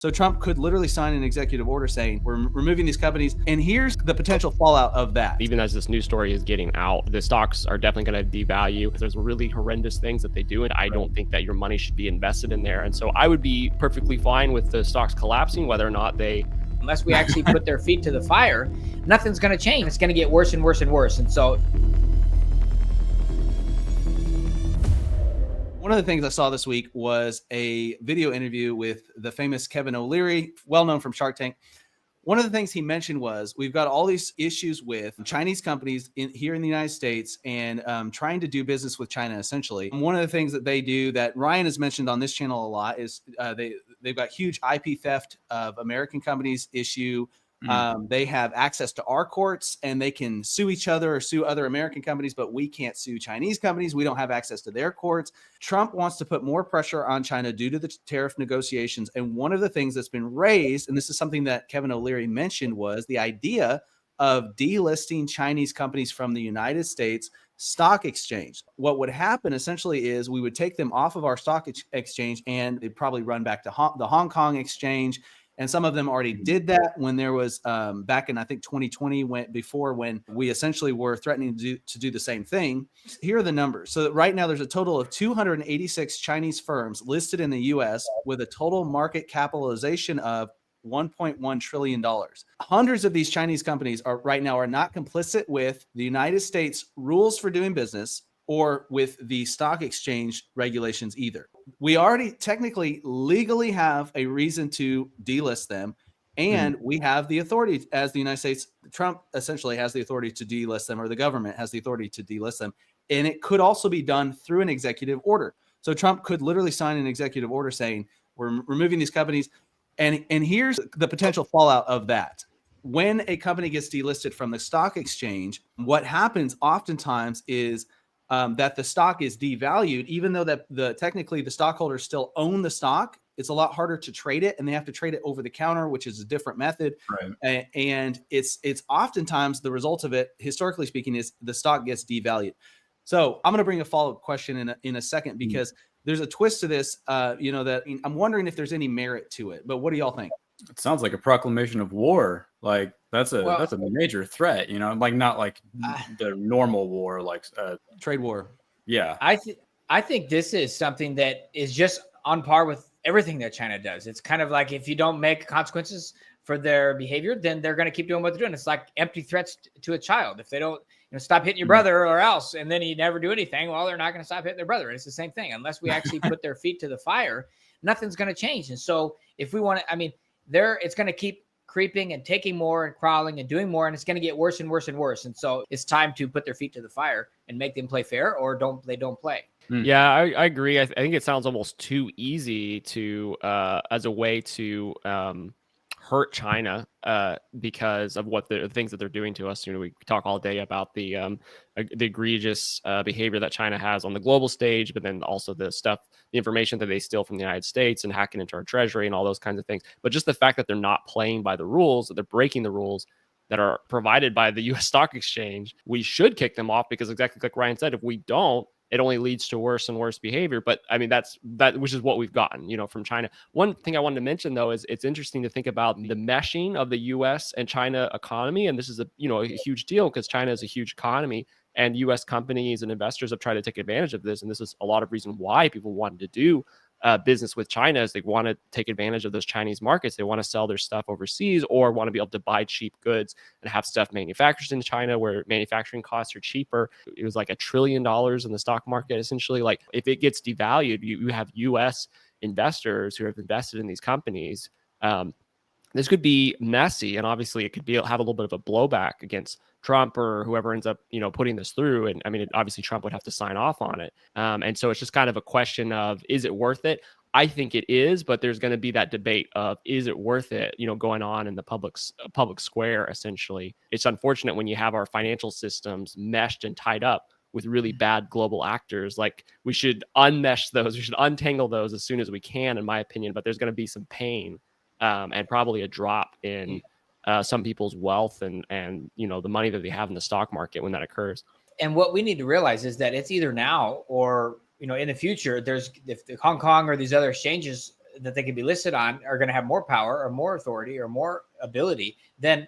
So Trump could literally sign an executive order saying we're removing these companies. And here's the potential fallout of that. Even as this news story is getting out, the stocks are definitely going to devalue. There's really horrendous things that they do, and I don't think that your money should be invested in there. And so I would be perfectly fine with the stocks collapsing, whether or not they... Unless we actually put their feet to the fire, nothing's going to change. It's going to get worse and worse and worse. And so... One of the things I saw this week was a video interview with the famous Kevin O'Leary, well known from Shark Tank. One of the things he mentioned was we've got all these issues with Chinese companies here in the United States and trying to do business with China, essentially. And one of the things that they do that Ryan has mentioned on this channel a lot is they've got huge IP theft of American companies issue. They have access to our courts and they can sue each other or sue other American companies, but we can't sue Chinese companies. We don't have access to their courts. Trump wants to put more pressure on China due to the tariff negotiations. And one of the things that's been raised, and this is something that Kevin O'Leary mentioned, was the idea of delisting Chinese companies from the United States stock exchange. What would happen essentially is we would take them off of our stock exchange and they'd probably run back to the Hong Kong exchange. And some of them already did that when there was back in, I think, 2020, when we essentially were threatening to do the same thing. Here are the numbers. So that right now there's a total of 286 Chinese firms listed in the U.S. with a total market capitalization of $1.1 trillion. Hundreds of these Chinese companies right now are not complicit with the United States rules for doing business or with the stock exchange regulations either. We already technically legally have a reason to delist them, and we have the authority as the United States. Trump essentially has the authority to delist them, or the government has the authority to delist them, and it could also be done through an executive order. So Trump could literally sign an executive order saying we're removing these companies, and here's the potential fallout of that. When a company gets delisted from the stock exchange, what happens oftentimes is that the stock is devalued, even though that technically the stockholders still own the stock. It's a lot harder to trade it, and they have to trade it over the counter, which is a different method. Right. And it's oftentimes the result of it, historically speaking, is the stock gets devalued. So I'm going to bring a follow-up question in a second, because there's a twist to this. That I'm wondering if there's any merit to it. But what do y'all think? It sounds like a proclamation of war. Like that's a major threat, like not like the normal war, like trade war. Yeah. I think this is something that is just on par with everything that China does. It's kind of like if you don't make consequences for their behavior, then they're going to keep doing what they're doing. It's like empty threats to a child. If they don't stop hitting your brother or else, and then you never do anything, well, they're not going to stop hitting their brother. And it's the same thing. Unless we actually put their feet to the fire, nothing's going to change. And so if we want to, it's going to keep creeping and taking more and crawling and doing more, and it's going to get worse and worse and worse. And so it's time to put their feet to the fire and make them play fair, or they don't play. Yeah, I agree. I think it sounds almost too easy to as a way to hurt China because of what the things that they're doing to us. We talk all day about the egregious behavior that China has on the global stage, but then also the information that they steal from the United States and hacking into our treasury and all those kinds of things. But just the fact that they're not playing by the rules, that they're breaking the rules that are provided by the U.S. stock exchange, we should kick them off, because exactly like Ryan said, if we don't, it only leads to worse and worse behavior. But which is what we've gotten, from China. One thing I wanted to mention, though, is it's interesting to think about the meshing of the U.S. and China economy. And this is a huge deal, because China is a huge economy, and U.S. companies and investors have tried to take advantage of this. And this is a lot of reason why people wanted to do business with China, is they want to take advantage of those Chinese markets. They want to sell their stuff overseas, or want to be able to buy cheap goods and have stuff manufactured in China where manufacturing costs are cheaper. It was like $1 trillion in the stock market, essentially. Like, if it gets devalued, you have U.S. investors who have invested in these companies. This could be messy, and obviously it could have a little bit of a blowback against Trump or whoever ends up, putting this through. And obviously Trump would have to sign off on it. And so it's just kind of a question of, is it worth it? I think it is, but there's going to be that debate of, is it worth it, going on in the public square, essentially. It's unfortunate when you have our financial systems meshed and tied up with really bad global actors. Like, we should unmesh those. We should untangle those as soon as we can, in my opinion. But there's going to be some pain and probably a drop in some people's wealth and the money that they have in the stock market when that occurs. And what we need to realize is that it's either now or in the future. If the Hong Kong or these other exchanges that they can be listed on are going to have more power or more authority or more ability, then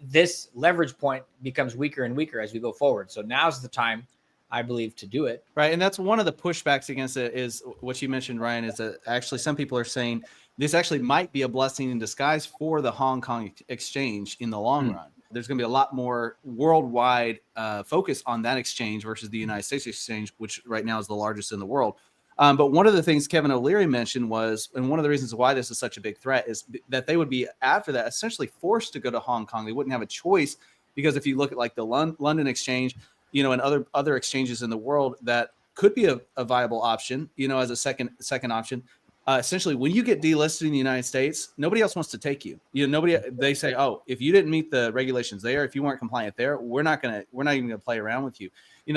this leverage point becomes weaker and weaker as we go forward. So now's the time, I believe, to do it. Right. And that's one of the pushbacks against it is what you mentioned, Ryan, is that actually some people are saying this actually might be a blessing in disguise for the Hong Kong exchange in the long run. There's going to be a lot more worldwide focus on that exchange versus the United States exchange, which right now is the largest in the world. But one of the things Kevin O'Leary mentioned was, and one of the reasons why this is such a big threat is that they would be, after that, essentially forced to go to Hong Kong. They wouldn't have a choice, because if you look at like the London exchange, and other exchanges in the world, that could be a viable option, as a second option. Essentially, when you get delisted in the United States, nobody else wants to take you. They say, oh, if you didn't meet the regulations there, if you weren't compliant there, we're not even gonna play around with you.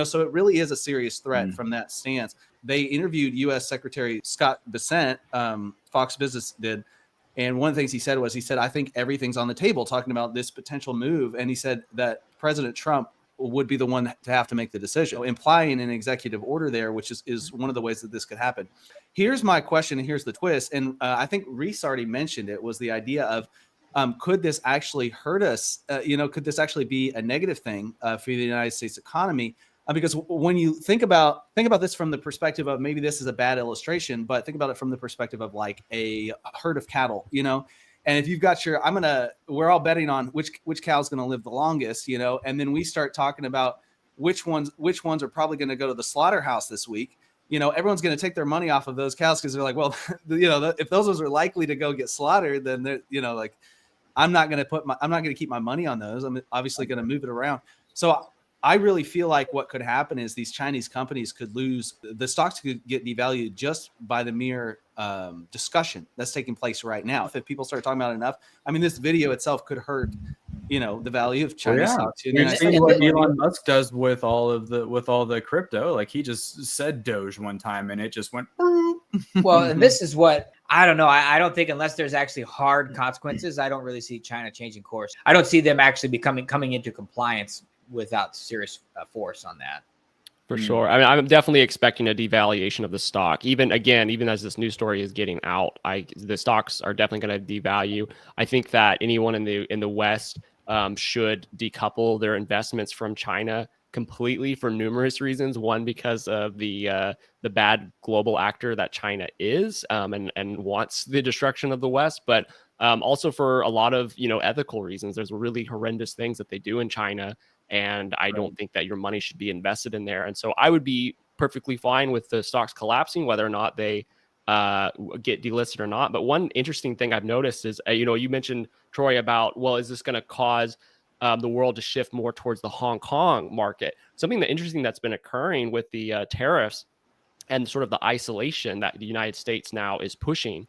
So it really is a serious threat from that stance. They interviewed U.S. Secretary Scott Bessent, Fox Business did, and one of the things he said, I think everything's on the table, talking about this potential move, and he said that President Trump would be the one to have to make the decision, implying an executive order there, which is one of the ways that this could happen. Here's my question, and here's the twist. And I think Reese already mentioned it, was the idea of, could this actually hurt us? Could this actually be a negative thing for the United States economy? Because when you think about this from the perspective of, maybe this is a bad illustration, but think about it from the perspective of like a herd of cattle, And if you've got we're all betting on which cow's going to live the longest, and then we start talking about which ones are probably going to go to the slaughterhouse this week. Everyone's going to take their money off of those cows, because they're like, well, if those are likely to go get slaughtered, then they're, like, I'm not going to keep my money on those. I'm obviously going to move it around. So I really feel like what could happen is these Chinese companies could lose, the stocks could get devalued just by the mere discussion that's taking place right now. If people start talking about it enough, this video itself could hurt, the value of Chinese stocks. You've seen what Elon Musk does with all the crypto. Like, he just said Doge one time, and it just went. Well, and this is what I don't know. I don't think, unless there's actually hard consequences, I don't really see China changing course. I don't see them actually coming into compliance without serious force on that. For sure. I'm definitely expecting a devaluation of the stock. Even as this news story is getting out, the stocks are definitely going to devalue. I think that anyone in the West should decouple their investments from China completely, for numerous reasons. One, because of the bad global actor that China is, and wants the destruction of the West, but also for a lot of ethical reasons. There's really horrendous things that they do in China, and I don't think that your money should be invested in there. And so I would be perfectly fine with the stocks collapsing, whether or not they get delisted or not. But one interesting thing I've noticed is, you mentioned, Troy, about, well, is this going to cause the world to shift more towards the Hong Kong market? Something interesting that's been occurring with the tariffs and sort of the isolation that the United States now is pushing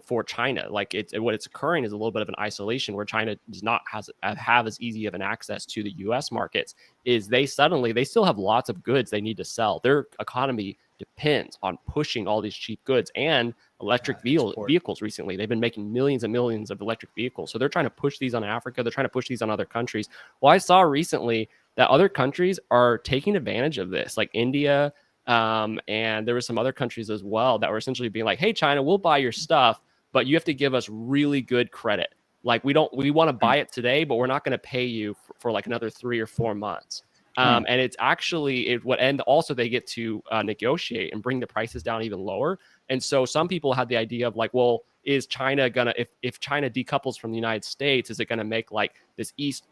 for China. Like, what's occurring is a little bit of an isolation, where China does not have as easy of an access to the U.S. markets. Is they still have lots of goods they need to sell. Their economy depends on pushing all these cheap goods and electric vehicles. Recently, they've been making millions and millions of electric vehicles. So they're trying to push these on Africa. They're trying to push these on other countries. Well, I saw recently that other countries are taking advantage of this, like India. And there were some other countries as well that were essentially being like, hey, China, we'll buy your stuff, but you have to give us really good credit. Like, we want to buy it today, but we're not going to pay you for like another 3 or 4 months. And it's actually and also they get to negotiate and bring the prices down even lower. And so some people had the idea of like, well, is China gonna, if China decouples from the United States, is it gonna make like this east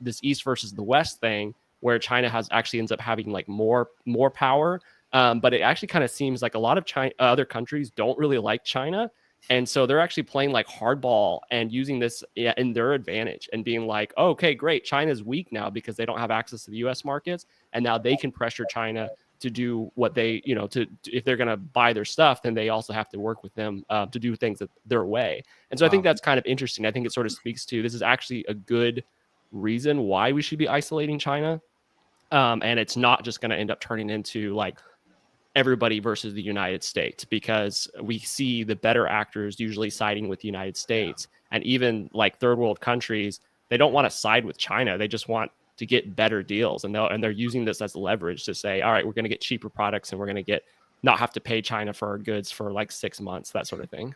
versus the West thing, where China ends up having like more power? But it actually kind of seems like a lot of other countries don't really like China. And so they're actually playing like hardball and using this in their advantage, and being like, oh, okay, great, China's weak now because they don't have access to the US markets. And now they can pressure China to do what they, if they're going to buy their stuff, then they also have to work with them to do things their way. And so I think that's kind of interesting. I think it sort of speaks to, this is actually a good reason why we should be isolating China. And it's not just going to end up turning into like everybody versus the United States, because we see the better actors usually siding with the United States. And even like third world countries, they don't want to side with China. They just want to get better deals. And they're using this as leverage to say, all right, we're going to get cheaper products, and we're going to not have to pay China for our goods for like 6 months, that sort of thing.